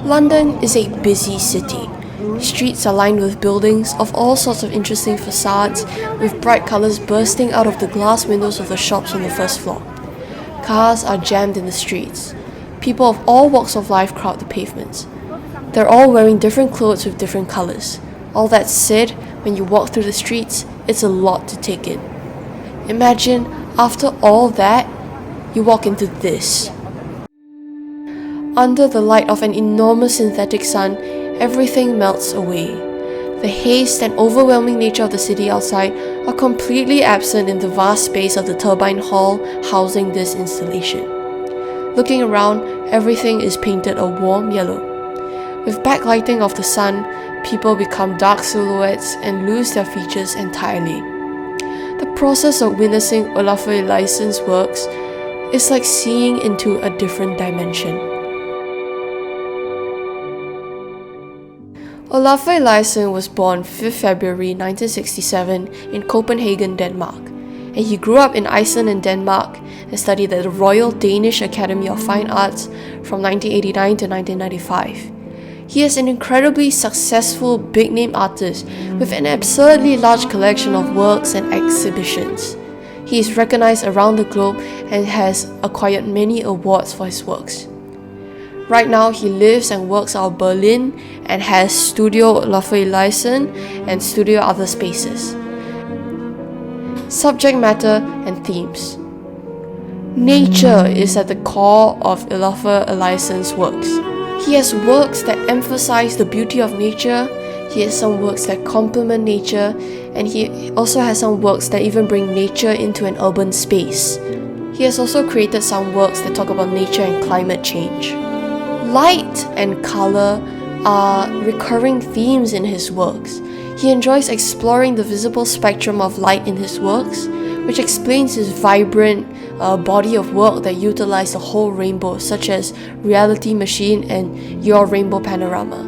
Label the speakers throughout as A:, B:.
A: London is a busy city. Streets are lined with buildings of all sorts of interesting facades, with bright colours bursting out of the glass windows of the shops on the first floor. Cars are jammed in the streets. People of all walks of life crowd the pavements. They're all wearing different clothes with different colours. All that said, when you walk through the streets, it's a lot to take in. Imagine, after all that, you walk into this. Under the light of an enormous synthetic sun, everything melts away. The haste and overwhelming nature of the city outside are completely absent in the vast space of the turbine hall housing this installation. Looking around, everything is painted a warm yellow. With backlighting of the sun, people become dark silhouettes and lose their features entirely. The process of witnessing Olafur Eliasson's works is like seeing into a different dimension. Olafur Eliasson was born 5th February 1967 in Copenhagen, Denmark, and he grew up in Iceland and Denmark and studied at the Royal Danish Academy of Fine Arts from 1989 to 1995. He is an incredibly successful big-name artist with an absurdly large collection of works and exhibitions. He is recognized around the globe and has acquired many awards for his works. Right now, he lives and works out of Berlin and has Studio Olafur Eliasson and Studio Other Spaces. Subject matter and themes. Nature is at the core of Olafur Eliasson's works. He has works that emphasize the beauty of nature, he has some works that complement nature, and he also has some works that even bring nature into an urban space. He has also created some works that talk about nature and climate change. Light and color are recurring themes in his works. He enjoys exploring the visible spectrum of light in his works, which explains his vibrant body of work that utilize the whole rainbow, such as Reality Machine and Your Rainbow Panorama.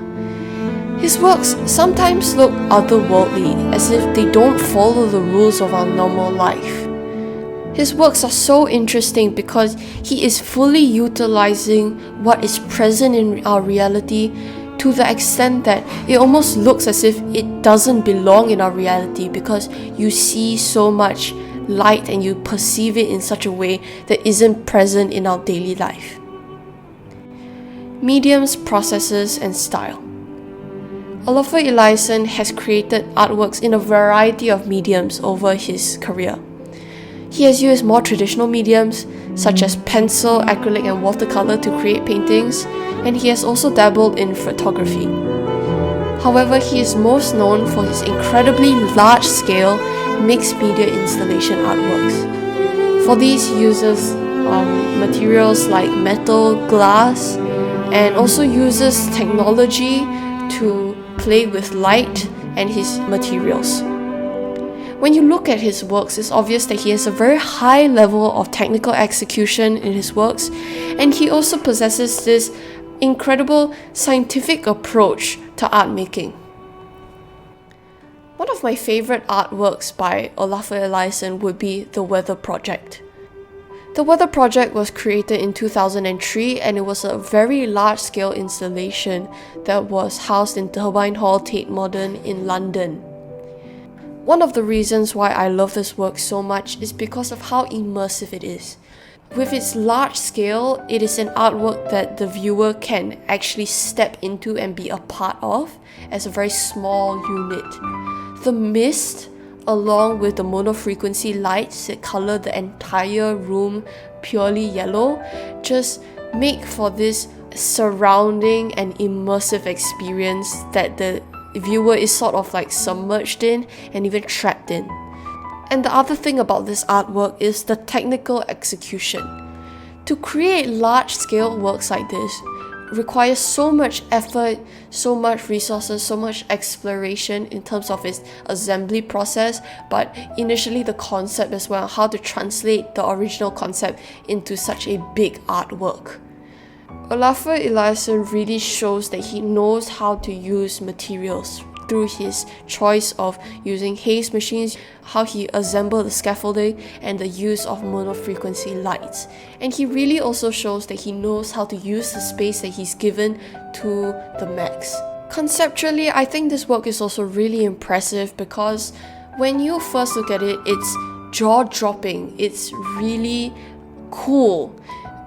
A: His works sometimes look otherworldly, as if they don't follow the rules of our normal life. His works are so interesting because he is fully utilizing what is present in our reality to the extent that it almost looks as if it doesn't belong in our reality, because you see so much light and you perceive it in such a way that isn't present in our daily life. Mediums, processes, and style. Olafur Eliasson has created artworks in a variety of mediums over his career. He has used more traditional mediums such as pencil, acrylic, and watercolor to create paintings, and he has also dabbled in photography. However, he is most known for his incredibly large-scale mixed media installation artworks. For these, he uses materials like metal, glass, and also uses technology to play with light and his materials. When you look at his works, it's obvious that he has a very high level of technical execution in his works, and he also possesses this incredible scientific approach to art making. One of my favorite artworks by Olafur Eliasson would be The Weather Project. The Weather Project was created in 2003, and it was a very large-scale installation that was housed in Turbine Hall, Tate Modern in London. One of the reasons why I love this work so much is because of how immersive it is. With its large scale, it is an artwork that the viewer can actually step into and be a part of as a very small unit. The mist, along with the monofrequency lights that color the entire room purely yellow, just make for this surrounding and immersive experience that the viewer is sort of like submerged in and even trapped in. And the other thing about this artwork is the technical execution. To create large-scale works like this requires so much effort, so much resources, so much exploration in terms of its assembly process, but initially the concept as well, how to translate the original concept into such a big artwork. Olafur Eliasson really shows that he knows how to use materials through his choice of using haze machines, how he assembled the scaffolding, and the use of monofrequency lights. And he really also shows that he knows how to use the space that he's given to the max. Conceptually, I think this work is also really impressive because when you first look at it, it's jaw-dropping, it's really cool,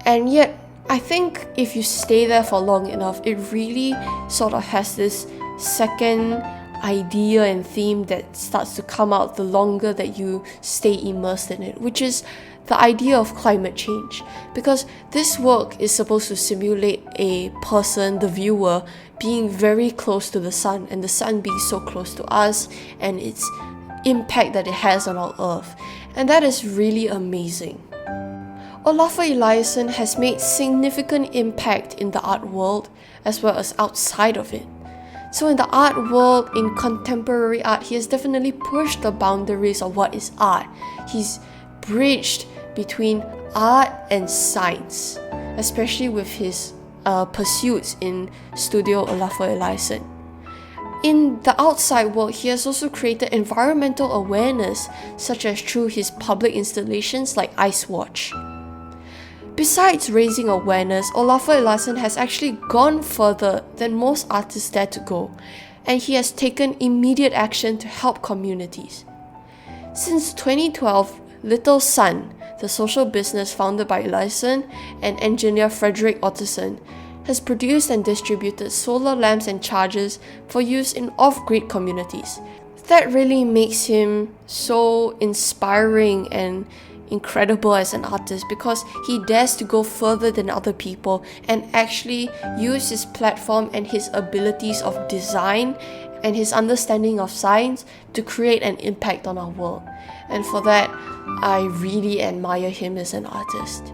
A: and yet I think if you stay there for long enough, it really sort of has this second idea and theme that starts to come out the longer that you stay immersed in it, which is the idea of climate change. Because this work is supposed to simulate a person, the viewer, being very close to the sun, and the sun being so close to us, and its impact that it has on our earth. And that is really amazing. Olafur Eliasson has made significant impact in the art world as well as outside of it. So in the art world, in contemporary art, he has definitely pushed the boundaries of what is art. He's bridged between art and science, especially with his pursuits in Studio Olafur Eliasson. In the outside world, he has also created environmental awareness, such as through his public installations like Ice Watch. Besides raising awareness, Olafur Eliasson has actually gone further than most artists dare to go, and he has taken immediate action to help communities. Since 2012, Little Sun, the social business founded by Eliasson and engineer Frederick Otterson, has produced and distributed solar lamps and chargers for use in off-grid communities. That really makes him so inspiring and incredible as an artist, because he dares to go further than other people and actually use his platform and his abilities of design and his understanding of science to create an impact on our world. And for that, I really admire him as an artist.